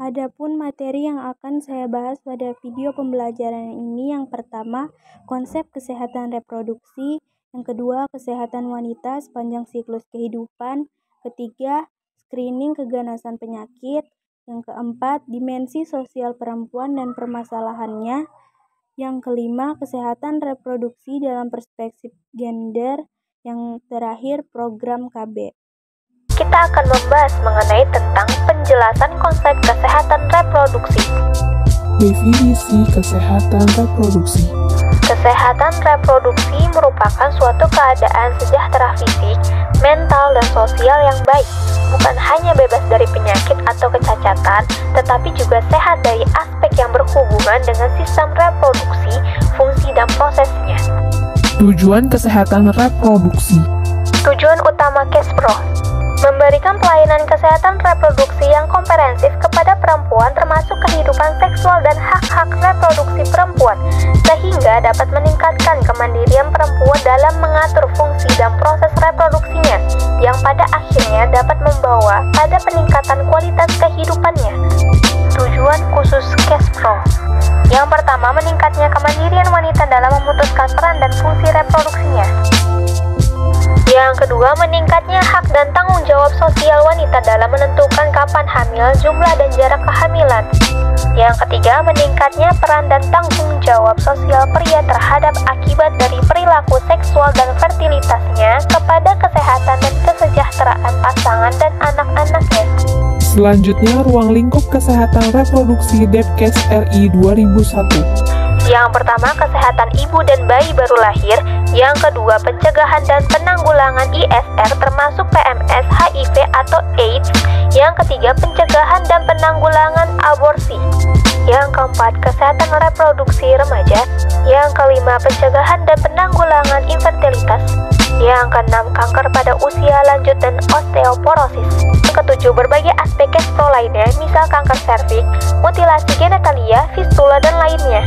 Adapun materi yang akan saya bahas pada video pembelajaran ini, yang pertama, konsep kesehatan reproduksi, yang kedua, kesehatan wanita sepanjang siklus kehidupan, ketiga, screening keganasan penyakit, yang keempat, dimensi sosial perempuan dan permasalahannya, yang kelima, kesehatan reproduksi dalam perspektif gender, yang terakhir, program KB. Kita akan membahas mengenai tentang penjelasan konsep kesehatan reproduksi. Definisi kesehatan reproduksi. Kesehatan reproduksi merupakan suatu keadaan sejahtera fisik, mental, dan sosial yang baik, bukan hanya bebas dari penyakit atau kecacatan, tetapi juga sehat dari aspek yang berhubungan dengan sistem reproduksi, fungsi, dan prosesnya. Tujuan kesehatan reproduksi. Tujuan utama KESPRO memberikan pelayanan kesehatan reproduksi yang komprehensif kepada perempuan termasuk kehidupan seksual dan hak-hak reproduksi perempuan, sehingga dapat meningkatkan kemandirian perempuan dalam mengatur fungsi dan proses reproduksinya, yang pada akhirnya dapat membawa pada peningkatan kualitas kehidupannya. Tujuan khusus KESPRO. Yang pertama, meningkatnya kemandirian wanita dalam memutuskan peran dan fungsi reproduksinya. Yang kedua, meningkatnya hak dan tanggung jawab sosial wanita dalam menentukan kapan hamil, jumlah dan jarak kehamilan. Yang ketiga, meningkatnya peran dan tanggung jawab sosial pria terhadap akibat dari perilaku seksual dan fertilitasnya kepada kesehatan dan kesejahteraan pasangan dan anak-anaknya. Selanjutnya, ruang lingkup kesehatan reproduksi Depkes RI 2001. Yang pertama, kesehatan ibu dan bayi baru lahir. Yang kedua, pencegahan dan penanggulangan ISR termasuk PMS, HIV atau AIDS. Yang ketiga, pencegahan dan penanggulangan aborsi. Yang keempat, kesehatan reproduksi remaja. Yang kelima, pencegahan dan penanggulangan infertilitas. Yang keenam, kanker pada usia lanjut dan osteoporosis. Yang ketujuh, berbagai aspek KESPRO lainnya, misal kanker serviks, mutilasi genitalia, fistula, dan lainnya.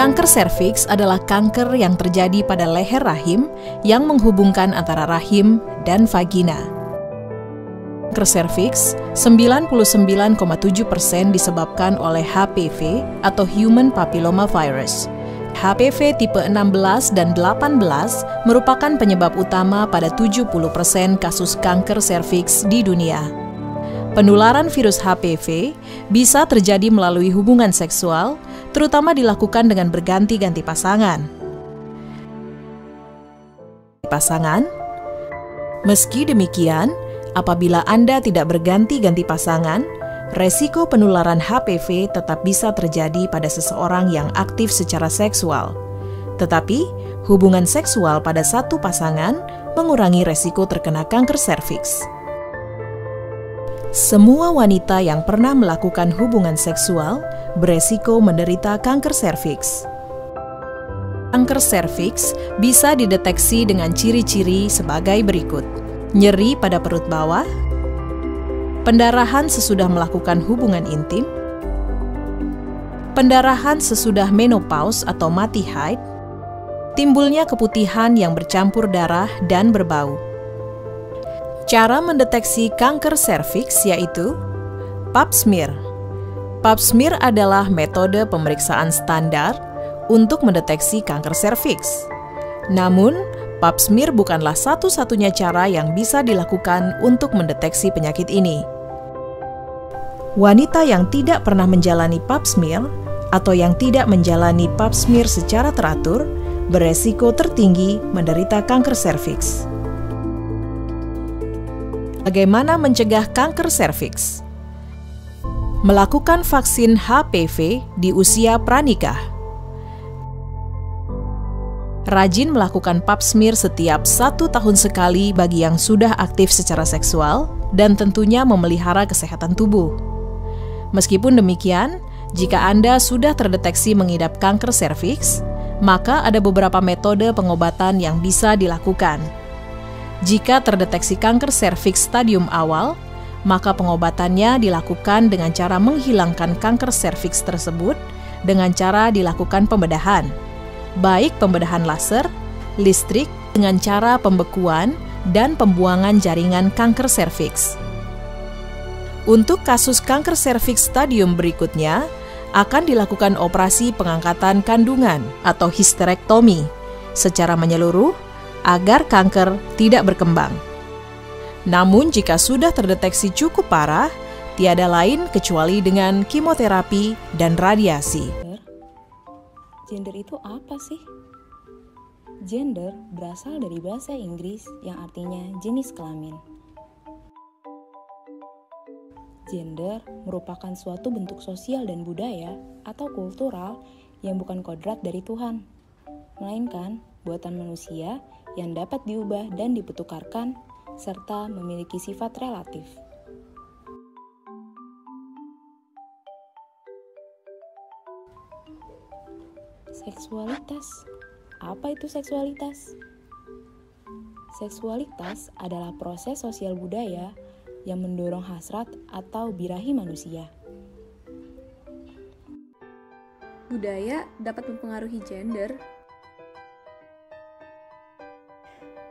Kanker serviks adalah kanker yang terjadi pada leher rahim yang menghubungkan antara rahim dan vagina. Kanker serviks 99,7% disebabkan oleh HPV atau Human Papilloma Virus. HPV tipe 16 dan 18 merupakan penyebab utama pada 70% kasus kanker serviks di dunia. Penularan virus HPV bisa terjadi melalui hubungan seksual, terutama dilakukan dengan berganti-ganti pasangan. Meski demikian, apabila Anda tidak berganti-ganti pasangan, resiko penularan HPV tetap bisa terjadi pada seseorang yang aktif secara seksual. Tetapi, hubungan seksual pada satu pasangan mengurangi resiko terkena kanker serviks. Semua wanita yang pernah melakukan hubungan seksual beresiko menderita kanker serviks. Kanker serviks bisa dideteksi dengan ciri-ciri sebagai berikut. nyeri pada perut bawah, pendarahan sesudah melakukan hubungan intim, pendarahan sesudah menopause atau mati haid, timbulnya keputihan yang bercampur darah dan berbau. Cara mendeteksi kanker serviks yaitu Pap smear. Pap smear adalah metode pemeriksaan standar untuk mendeteksi kanker serviks. Namun, Pap smear bukanlah satu-satunya cara yang bisa dilakukan untuk mendeteksi penyakit ini. Wanita yang tidak pernah menjalani Pap smear atau yang tidak menjalani Pap smear secara teratur beresiko tertinggi menderita kanker serviks. Bagaimana mencegah kanker serviks? Melakukan vaksin HPV di usia pranikah. Rajin melakukan Pap smear setiap 1 tahun sekali bagi yang sudah aktif secara seksual dan tentunya memelihara kesehatan tubuh. Meskipun demikian, jika Anda sudah terdeteksi mengidap kanker serviks, maka ada beberapa metode pengobatan yang bisa dilakukan. Jika terdeteksi kanker serviks stadium awal, maka pengobatannya dilakukan dengan cara menghilangkan kanker serviks tersebut dengan cara dilakukan pembedahan, baik pembedahan laser, listrik, dengan cara pembekuan dan pembuangan jaringan kanker serviks. Untuk kasus kanker serviks stadium berikutnya, akan dilakukan operasi pengangkatan kandungan atau histerektomi secara menyeluruh agar kanker tidak berkembang. Namun jika sudah terdeteksi cukup parah, tiada lain kecuali dengan kemoterapi dan radiasi. Gender itu apa sih? Gender berasal dari bahasa Inggris yang artinya jenis kelamin. Gender merupakan suatu bentuk sosial dan budaya atau kultural yang bukan kodrat dari Tuhan, melainkan buatan manusia yang dapat diubah dan dipertukarkan serta memiliki sifat relatif. Seksualitas. Apa itu seksualitas? Seksualitas adalah proses sosial budaya yang mendorong hasrat atau birahi manusia. Budaya dapat mempengaruhi gender.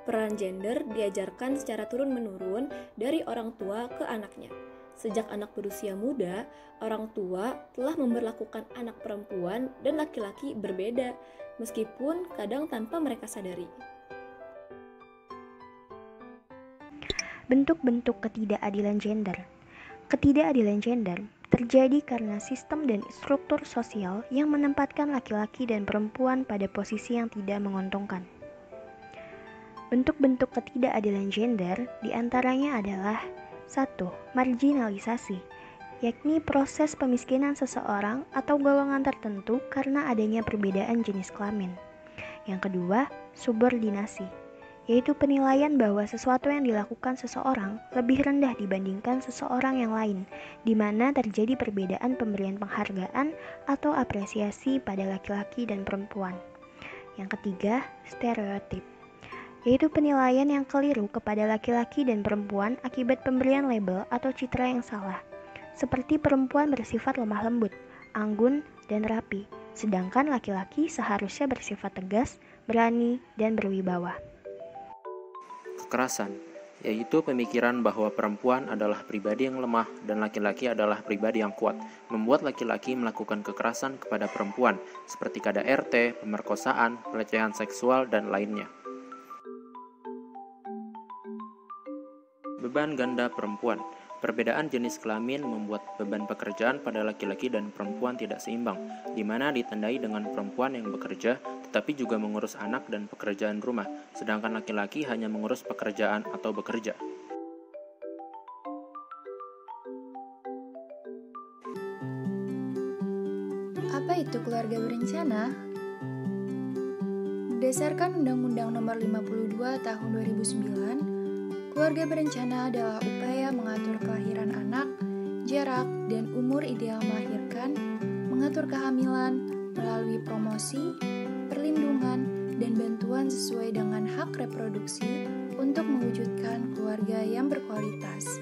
Peran gender diajarkan secara turun-menurun dari orang tua ke anaknya. Sejak anak berusia muda, orang tua telah memperlakukan anak perempuan dan laki-laki berbeda, meskipun kadang tanpa mereka sadari. Bentuk-bentuk ketidakadilan gender. Ketidakadilan gender terjadi karena sistem dan struktur sosial yang menempatkan laki-laki dan perempuan pada posisi yang tidak menguntungkan. Bentuk-bentuk ketidakadilan gender diantaranya adalah 1. Marginalisasi, yakni proses pemiskinan seseorang atau golongan tertentu karena adanya perbedaan jenis kelamin. Yang kedua, subordinasi, yaitu penilaian bahwa sesuatu yang dilakukan seseorang lebih rendah dibandingkan seseorang yang lain, di mana terjadi perbedaan pemberian penghargaan atau apresiasi pada laki-laki dan perempuan. Yang ketiga, stereotip, yaitu penilaian yang keliru kepada laki-laki dan perempuan akibat pemberian label atau citra yang salah, seperti perempuan bersifat lemah lembut, anggun, dan rapi, sedangkan laki-laki seharusnya bersifat tegas, berani, dan berwibawa. Kekerasan, yaitu pemikiran bahwa perempuan adalah pribadi yang lemah dan laki-laki adalah pribadi yang kuat, membuat laki-laki melakukan kekerasan kepada perempuan, seperti KDRT, pemerkosaan, pelecehan seksual, dan lainnya. Beban ganda perempuan. Perbedaan jenis kelamin membuat beban pekerjaan pada laki-laki dan perempuan tidak seimbang, di mana ditandai dengan perempuan yang bekerja, tetapi juga mengurus anak dan pekerjaan rumah, sedangkan laki-laki hanya mengurus pekerjaan atau bekerja. Apa itu keluarga berencana? Berdasarkan Undang-Undang Nomor 52 Tahun 2009, keluarga berencana adalah upaya mengatur kelahiran anak, jarak, dan umur ideal melahirkan, mengatur kehamilan melalui promosi, perlindungan, dan bantuan sesuai dengan hak reproduksi untuk mewujudkan keluarga yang berkualitas.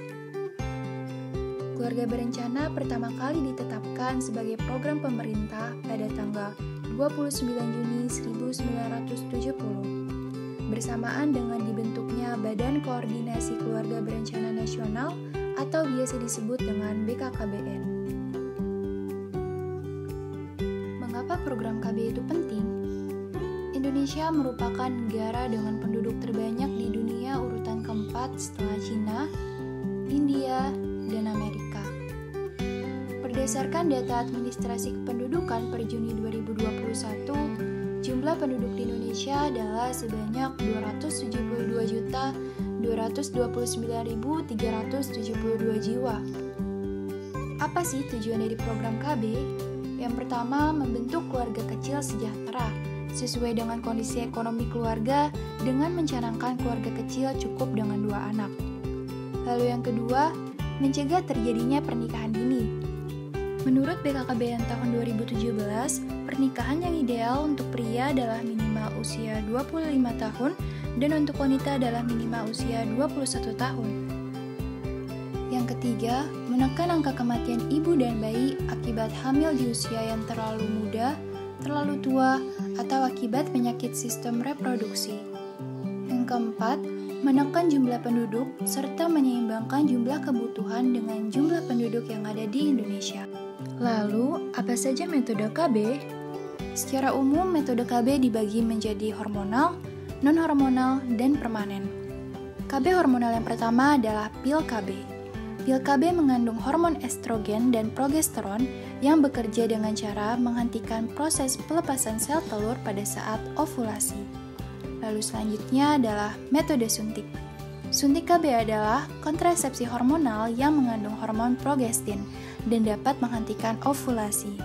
Keluarga berencana pertama kali ditetapkan sebagai program pemerintah pada tanggal 29 Juni 1970, bersamaan dengan dibentuknya Badan Koordinasi Keluarga Berencana Nasional atau biasa disebut dengan BKKBN. Mengapa program KB itu penting? Indonesia merupakan negara dengan penduduk terbanyak di dunia urutan keempat setelah Cina, India, dan Amerika. Berdasarkan data administrasi kependudukan per Juni 2021, jumlah penduduk di Indonesia adalah sebanyak 272.229.372 jiwa. Apa sih tujuan dari program KB? Yang pertama, membentuk keluarga kecil sejahtera sesuai dengan kondisi ekonomi keluarga dengan mencanangkan keluarga kecil cukup dengan 2 anak. Lalu yang kedua, mencegah terjadinya pernikahan dini. Menurut BKKBN tahun 2017, pernikahan yang ideal untuk pria adalah minimal usia 25 tahun dan untuk wanita adalah minimal usia 21 tahun. Yang ketiga, menekan angka kematian ibu dan bayi akibat hamil di usia yang terlalu muda, terlalu tua, atau akibat penyakit sistem reproduksi. Yang keempat, menekan jumlah penduduk serta menyeimbangkan jumlah kebutuhan dengan jumlah penduduk yang ada di Indonesia. Lalu, apa saja metode KB? Secara umum, metode KB dibagi menjadi hormonal, non-hormonal, dan permanen. KB hormonal yang pertama adalah pil KB. Pil KB mengandung hormon estrogen dan progesteron yang bekerja dengan cara menghentikan proses pelepasan sel telur pada saat ovulasi. Lalu selanjutnya adalah metode suntik. Suntik KB adalah kontrasepsi hormonal yang mengandung hormon progestin dan dapat menghentikan ovulasi.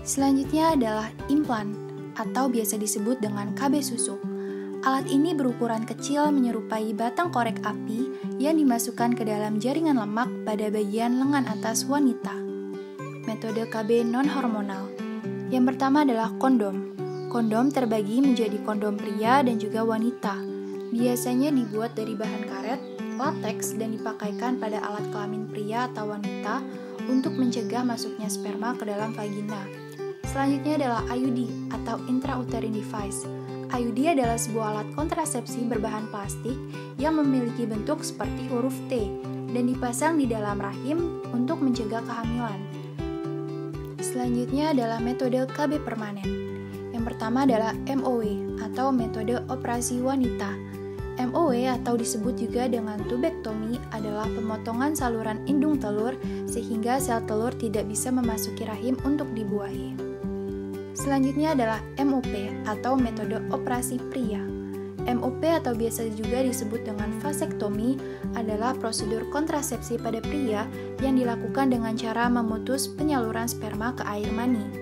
Selanjutnya adalah implan atau biasa disebut dengan KB susu. Alat ini berukuran kecil menyerupai batang korek api yang dimasukkan ke dalam jaringan lemak pada bagian lengan atas wanita. Metode KB non-hormonal. Yang pertama adalah kondom. Kondom terbagi menjadi kondom pria dan juga wanita. Biasanya dibuat dari bahan karet, lateks, dan dipakaikan pada alat kelamin pria atau wanita untuk mencegah masuknya sperma ke dalam vagina. Selanjutnya adalah IUD atau intrauterine device. IUD adalah sebuah alat kontrasepsi berbahan plastik yang memiliki bentuk seperti huruf T dan dipasang di dalam rahim untuk mencegah kehamilan. Selanjutnya adalah metode KB permanen. Yang pertama adalah MOW atau metode operasi wanita. MOW atau disebut juga dengan tubektomi adalah pemotongan saluran indung telur sehingga sel telur tidak bisa memasuki rahim untuk dibuahi. Selanjutnya adalah MOP atau metode operasi pria. MOP atau biasa juga disebut dengan vasektomi adalah prosedur kontrasepsi pada pria yang dilakukan dengan cara memutus penyaluran sperma ke air mani.